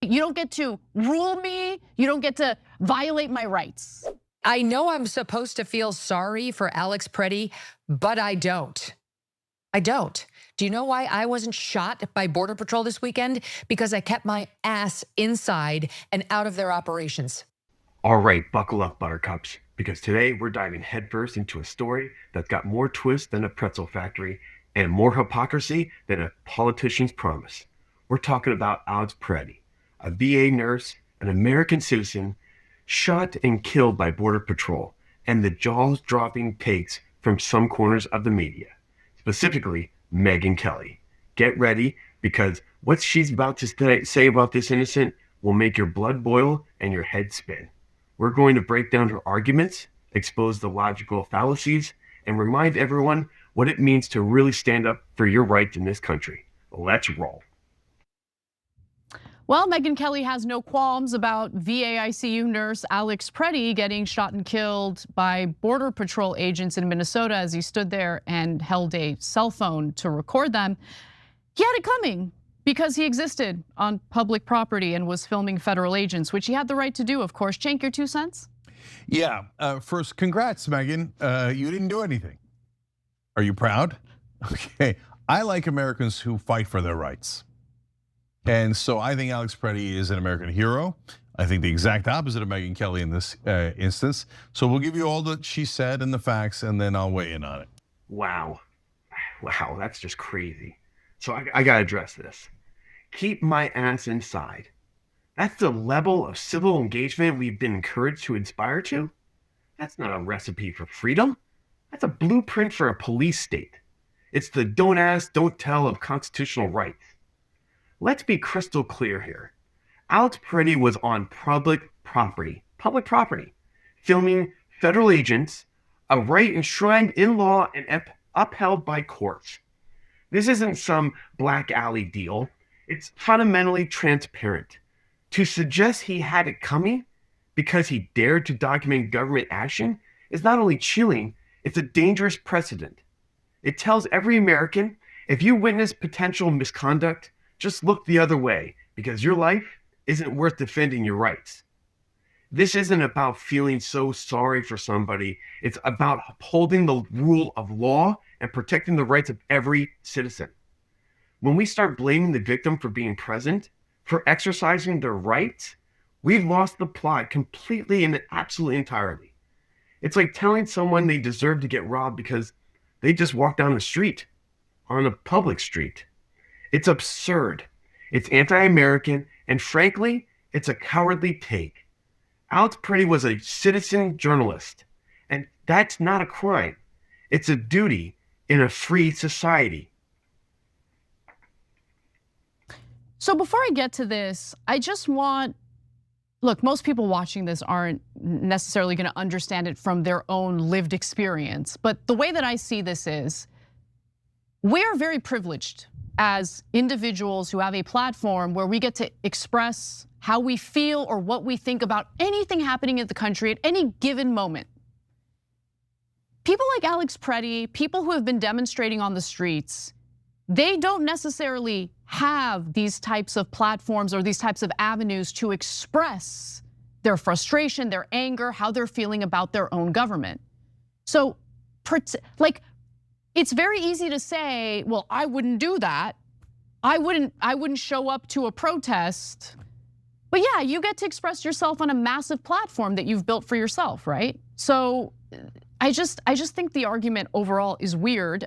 You don't get to rule me. You don't get to violate my rights. I know I'm supposed to feel sorry for Alex Preti, but I don't. I don't. Do you know why I wasn't shot by Border Patrol this weekend? Because I kept my ass inside and out of their operations. All right, buckle up, buttercups, because today we're diving headfirst into a story that's got more twists than a pretzel factory and more hypocrisy than a politician's promise. We're talking about Alex Preti, a VA nurse, an American citizen, shot and killed by Border Patrol, and the jaws-dropping takes from some corners of the media, specifically Megyn Kelly. Get ready, because what she's about to say about this innocent will make your blood boil and your head spin. We're going to break down her arguments, expose the logical fallacies, and remind everyone what it means to really stand up for your rights in this country. Let's roll. Well, Megyn Kelly has no qualms about VA ICU nurse Alex Preti getting shot and killed by Border Patrol agents in Minnesota as he stood there and held a cell phone to record them. He had it coming because he existed on public property and was filming federal agents, which he had the right to do, of course. Cenk, your 2 cents? Yeah, first, congrats, Megyn. You didn't do anything. Are you proud? Okay, I like Americans who fight for their rights. And so I think Alex Preti is an American hero. I think the exact opposite of Megyn Kelly in this instance. So we'll give you all that she said and the facts, and then I'll weigh in on it. Wow, that's just crazy. So I gotta address this. Keep my ass inside. That's the level of civil engagement we've been encouraged to aspire to? That's not a recipe for freedom. That's a blueprint for a police state. It's the don't ask, don't tell of constitutional rights. Let's be crystal clear here. Alex Preti was on public property, filming federal agents, a right enshrined in law and upheld by courts. This isn't some black alley deal. It's fundamentally transparent. To suggest he had it coming because he dared to document government action is not only chilling, it's a dangerous precedent. It tells every American, if you witness potential misconduct, just look the other way, because your life isn't worth defending your rights. This isn't about feeling so sorry for somebody. It's about upholding the rule of law and protecting the rights of every citizen. When we start blaming the victim for being present, for exercising their rights, we've lost the plot completely and absolutely entirely. It's like telling someone they deserve to get robbed because they just walked down the street, on a public street. It's absurd. It's anti-American, and frankly, it's a cowardly take. Alex Preti was a citizen journalist, and that's not a crime. It's a duty in a free society. So before I get to this, I just want, look, most people watching this aren't necessarily gonna understand it from their own lived experience, but the way that I see this is, we're very privileged as individuals who have a platform where we get to express how we feel or what we think about anything happening in the country at any given moment. People like Alex Preti, people who have been demonstrating on the streets, they don't necessarily have these types of platforms or these types of avenues to express their frustration, their anger, how they're feeling about their own government. So, like, it's very easy to say, well, I wouldn't do that. I wouldn't show up to a protest. But yeah, you get to express yourself on a massive platform that you've built for yourself, right? So I just think the argument overall is weird,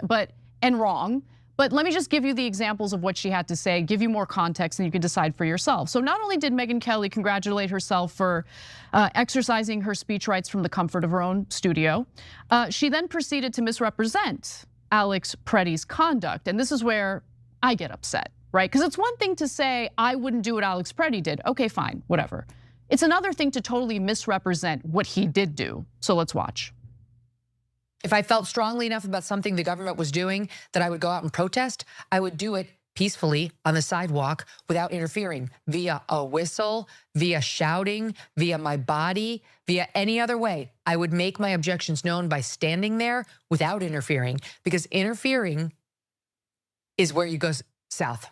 and wrong. But let me just give you the examples of what she had to say, give you more context, and you can decide for yourself. So not only did Megyn Kelly congratulate herself for exercising her speech rights from the comfort of her own studio, she then proceeded to misrepresent Alex Preti's conduct. And this is where I get upset, right? Because it's one thing to say, I wouldn't do what Alex Preti did. Okay, fine, whatever. It's another thing to totally misrepresent what he did do. So let's watch. If I felt strongly enough about something the government was doing that I would go out and protest, I would do it peacefully on the sidewalk without interfering via a whistle, via shouting, via my body, via any other way. I would make my objections known by standing there without interfering, because interfering is where you go south.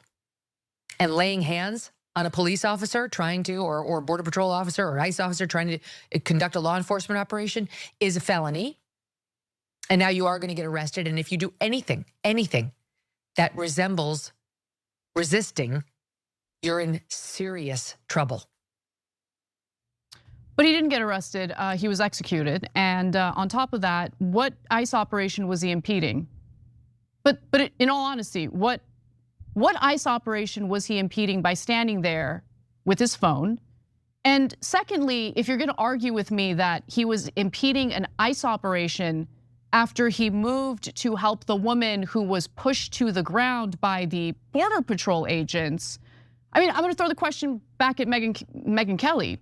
And laying hands on a police officer trying to, or Border Patrol officer or ICE officer trying to conduct a law enforcement operation is a felony. And now you are going to get arrested. And if you do anything that resembles resisting, you're in serious trouble. But he didn't get arrested, he was executed. And on top of that, what ICE operation was he impeding? But in all honesty, what ICE operation was he impeding by standing there with his phone? And secondly, if you're gonna argue with me that he was impeding an ICE operation after he moved to help the woman who was pushed to the ground by the Border Patrol agents, I mean, I'm gonna throw the question back at Megyn Kelly.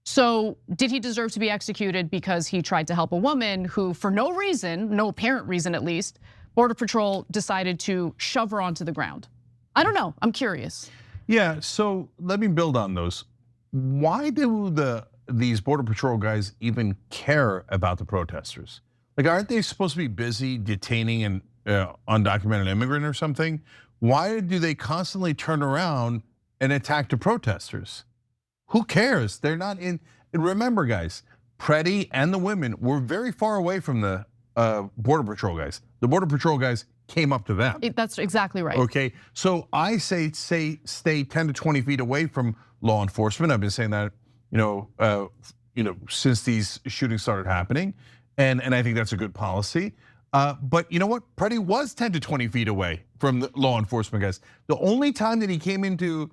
So did he deserve to be executed because he tried to help a woman who, for no reason, no apparent reason at least, Border Patrol decided to shove her onto the ground? I don't know, I'm curious. Yeah, so let me build on those. Why do these Border Patrol guys even care about the protesters? Like, aren't they supposed to be busy detaining an undocumented immigrant or something? Why do they constantly turn around and attack the protesters? Who cares? They're not in. Remember, guys, Pretti and the women were very far away from the Border Patrol guys. The Border Patrol guys came up to them. That's exactly right. Okay, so I say stay 10 to 20 feet away from law enforcement. I've been saying that, since these shootings started happening, and I think that's a good policy. But you know what? Pretti was 10 to 20 feet away from the law enforcement guys. The only time that he came into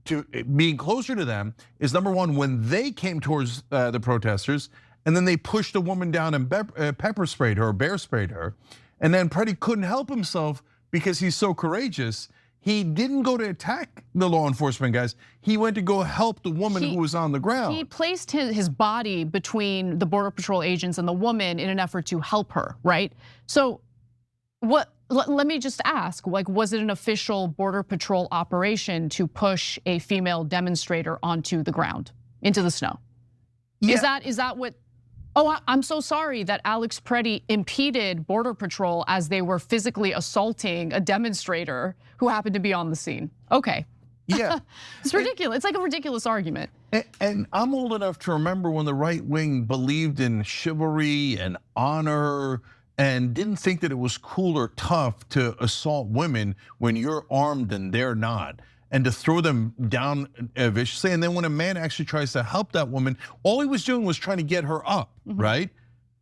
to being closer to them is number one, when they came towards the protesters, and then they pushed a woman down and pepper sprayed her, or bear sprayed her. And then Pretti couldn't help himself because he's so courageous. He didn't go to attack the law enforcement guys. He went to go help the woman who was on the ground. He placed his body between the Border Patrol agents and the woman in an effort to help her, right? So let me just ask, like, was it an official Border Patrol operation to push a female demonstrator onto the ground, into the snow? Yeah. Is that what? Oh, I'm so sorry that Alex Preti impeded Border Patrol as they were physically assaulting a demonstrator who happened to be on the scene. Okay. Yeah. It's ridiculous. It's like a ridiculous argument. And I'm old enough to remember when the right wing believed in chivalry and honor and didn't think that it was cool or tough to assault women when you're armed and they're not, and to throw them down viciously. And then when a man actually tries to help that woman, all he was doing was trying to get her up, right?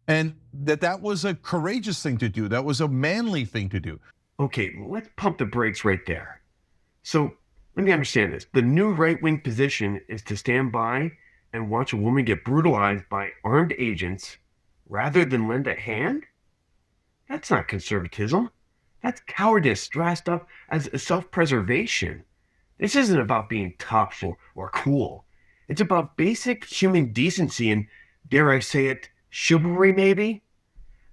And that was a courageous thing to do. That was a manly thing to do. Okay, let's pump the brakes right there. So let me understand this. The new right-wing position is to stand by and watch a woman get brutalized by armed agents rather than lend a hand? That's not conservatism. That's cowardice dressed up as self-preservation. This isn't about being tough or cool. It's about basic human decency and, dare I say it, chivalry maybe?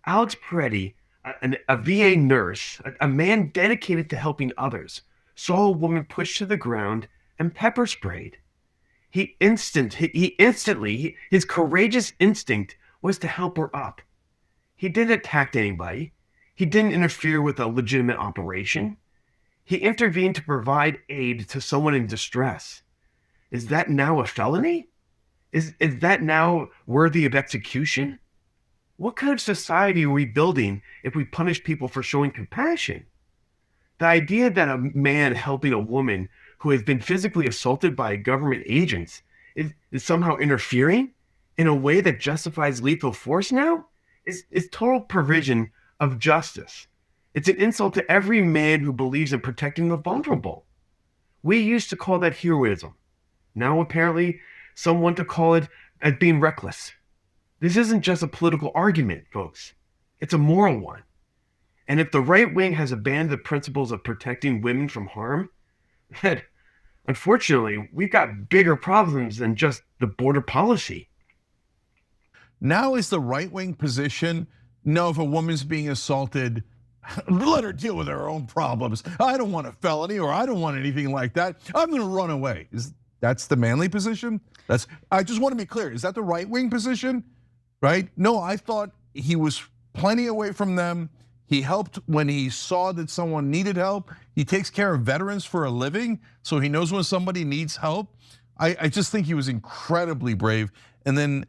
Alex Preti, a VA nurse, a man dedicated to helping others, saw a woman pushed to the ground and pepper sprayed. His courageous instinct was to help her up. He didn't attack anybody. He didn't interfere with a legitimate operation. He intervened to provide aid to someone in distress. Is that now a felony? Is that now worthy of execution? What kind of society are we building if we punish people for showing compassion? The idea that a man helping a woman who has been physically assaulted by government agents is somehow interfering in a way that justifies lethal force now is total perversion of justice. It's an insult to every man who believes in protecting the vulnerable. We used to call that heroism. Now apparently some want to call it as being reckless. This isn't just a political argument, folks. It's a moral one. And if the right wing has abandoned the principles of protecting women from harm, then unfortunately, we've got bigger problems than just the border policy. Now is the right wing position, no, if a woman's being assaulted, let her deal with her own problems. I don't want a felony or I don't want anything like that. I'm gonna run away. That's the manly position? I just want to be clear, is that the right wing position, right? No, I thought he was plenty away from them. He helped when he saw that someone needed help. He takes care of veterans for a living, so he knows when somebody needs help. I just think he was incredibly brave. And then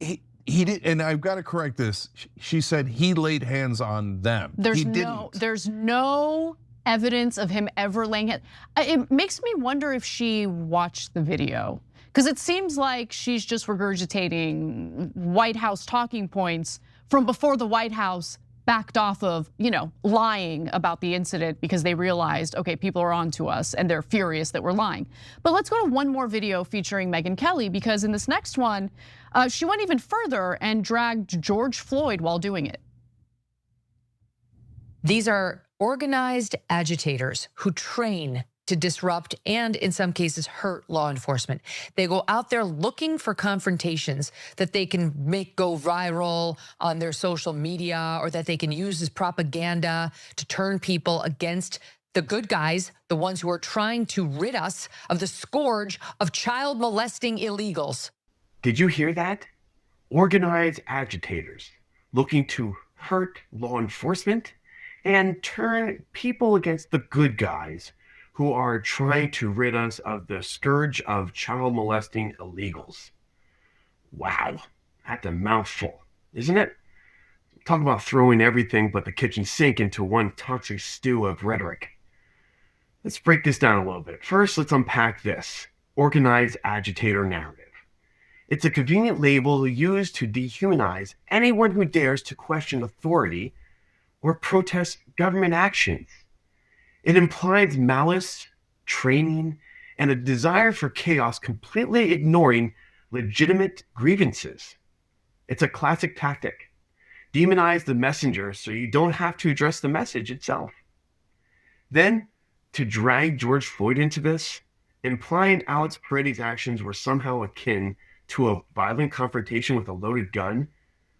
he did, and I've got to correct this. She said he laid hands on them. There's no evidence of him ever laying hands. It makes me wonder if she watched the video, because it seems like she's just regurgitating White House talking points from before the White House backed off of, lying about the incident because they realized, okay, people are on to us and they're furious that we're lying. But let's go to one more video featuring Megyn Kelly, because in this next one, she went even further and dragged George Floyd while doing it. These are organized agitators who train to disrupt and in some cases hurt law enforcement. They go out there looking for confrontations that they can make go viral on their social media, or that they can use as propaganda to turn people against the good guys, the ones who are trying to rid us of the scourge of child molesting illegals. Did you hear that? Organized agitators looking to hurt law enforcement and turn people against the good guys who are trying to rid us of the scourge of child molesting illegals. Wow, that's a mouthful, isn't it? Talk about throwing everything but the kitchen sink into one toxic stew of rhetoric. Let's break this down a little bit. First, let's unpack this organized agitator narrative. It's a convenient label used to dehumanize anyone who dares to question authority or protest government actions. It implies malice, training, and a desire for chaos, completely ignoring legitimate grievances. It's a classic tactic. Demonize the messenger so you don't have to address the message itself. Then, to drag George Floyd into this, implying Alex Pretti's actions were somehow akin to a violent confrontation with a loaded gun,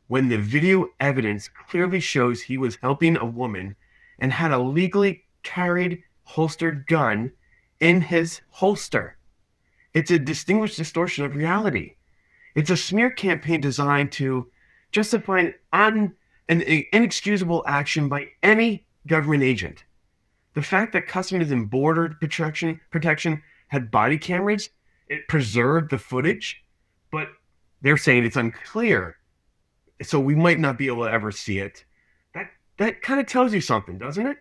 when the video evidence clearly shows he was helping a woman and had a legally carried holstered gun in his holster. It's a distinguished distortion of reality. It's a smear campaign designed to justify an inexcusable action by any government agent. The fact that Customs and Border Protection had body cameras, it preserved the footage, but they're saying it's unclear, so we might not be able to ever see it. That kind of tells you something, doesn't it?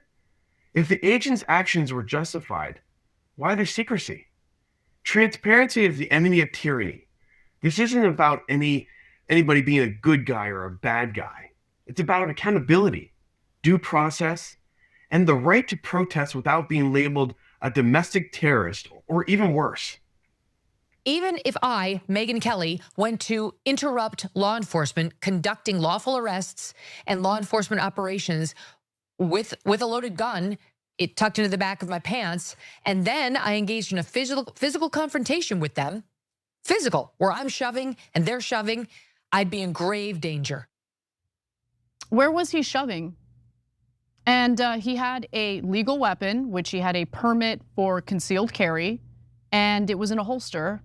If the agent's actions were justified, why the secrecy? Transparency is the enemy of tyranny. This isn't about anybody being a good guy or a bad guy. It's about accountability, due process, and the right to protest without being labeled a domestic terrorist or even worse. Even if I, Megyn Kelly, went to interrupt law enforcement conducting lawful arrests and law enforcement operations with a loaded gun, it tucked into the back of my pants, and then I engaged in a physical confrontation with them, where I'm shoving and they're shoving, I'd be in grave danger. Where was he shoving? And he had a legal weapon, which he had a permit for concealed carry, and it was in a holster.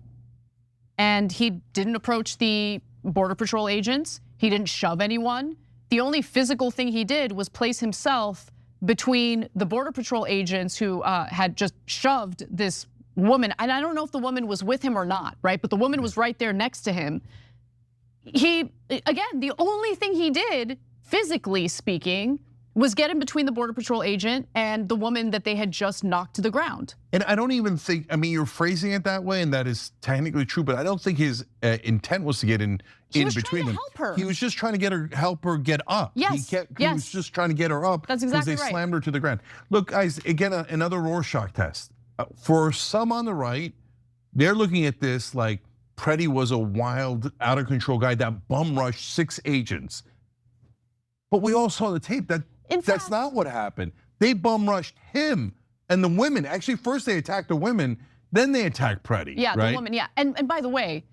And he didn't approach the Border Patrol agents. He didn't shove anyone. The only physical thing he did was place himself between the Border Patrol agents who had just shoved this woman. And I don't know if the woman was with him or not, right? But the woman was right there next to him. Again, the only thing he did, physically speaking, was get in between the Border Patrol agent and the woman that they had just knocked to the ground. And I don't even think, you're phrasing it that way, and that is technically true, but I don't think his intent was to get in between them. Help her. He was just trying to help her get up. Yes, he was just trying to get her up. That's exactly right. Because they slammed her to the ground. Look, guys, again, another Rorschach test. For some on the right, they're looking at this like Pretti was a wild, out of control guy that bum rushed 6 agents. But we all saw the tape. That's not what happened. They bum rushed him and the women. Actually, first they attacked the women, then they attacked Pretti. Yeah, right? The woman, yeah. And by the way,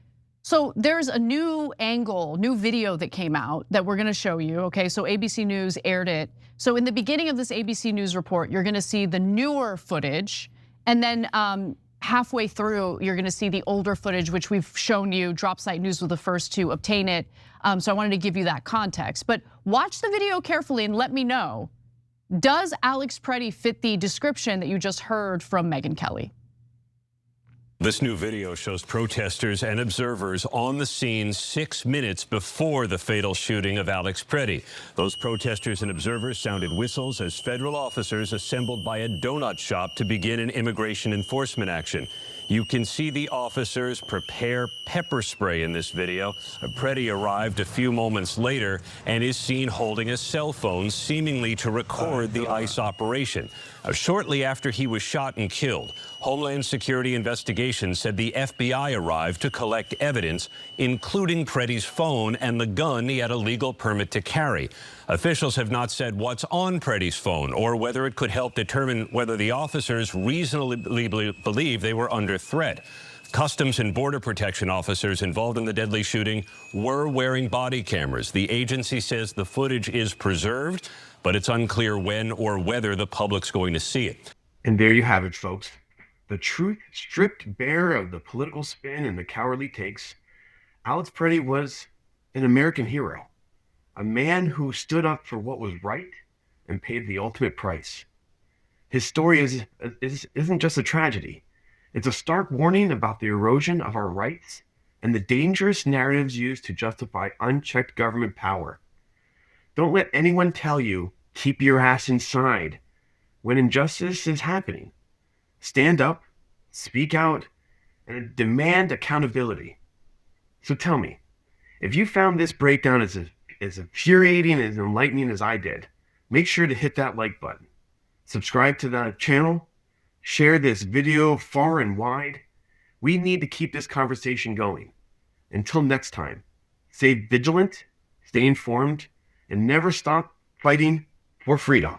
so there's a new angle, new video that came out that we're gonna show you, okay? So ABC News aired it. So in the beginning of this ABC News report, you're gonna see the newer footage, and then halfway through, you're gonna see the older footage, which we've shown you. Dropsite News was the first to obtain it. So I wanted to give you that context. But watch the video carefully and let me know Does Alex Preti fit the description that you just heard from Megyn Kelly? This new video shows protesters and observers on the scene 6 minutes before the fatal shooting of Alex Preti. Those protesters and observers sounded whistles as federal officers assembled by a donut shop to begin an immigration enforcement action. You can see the officers prepare pepper spray in this video. Preti arrived a few moments later and is seen holding a cell phone, seemingly to record the ICE operation. Shortly after he was shot and killed, Homeland Security investigations said the FBI arrived to collect evidence, including Pretti's phone and the gun he had a legal permit to carry. Officials have not said what's on Pretti's phone or whether it could help determine whether the officers reasonably believe they were under threat. Customs and Border Protection officers involved in the deadly shooting were wearing body cameras. The agency says the footage is preserved, but it's unclear when or whether the public's going to see it. And there you have it, folks. The truth stripped bare of the political spin and the cowardly takes. Alex Preti was an American hero, a man who stood up for what was right and paid the ultimate price. His story isn't just a tragedy. It's a stark warning about the erosion of our rights and the dangerous narratives used to justify unchecked government power. Don't let anyone tell you, keep your ass inside, when injustice is happening. Stand up, speak out, and demand accountability. So tell me, if you found this breakdown as infuriating and as enlightening as I did, make sure to hit that like button. Subscribe to the channel. Share this video far and wide. We need to keep this conversation going. Until next time, stay vigilant, stay informed, and never stop fighting for freedom.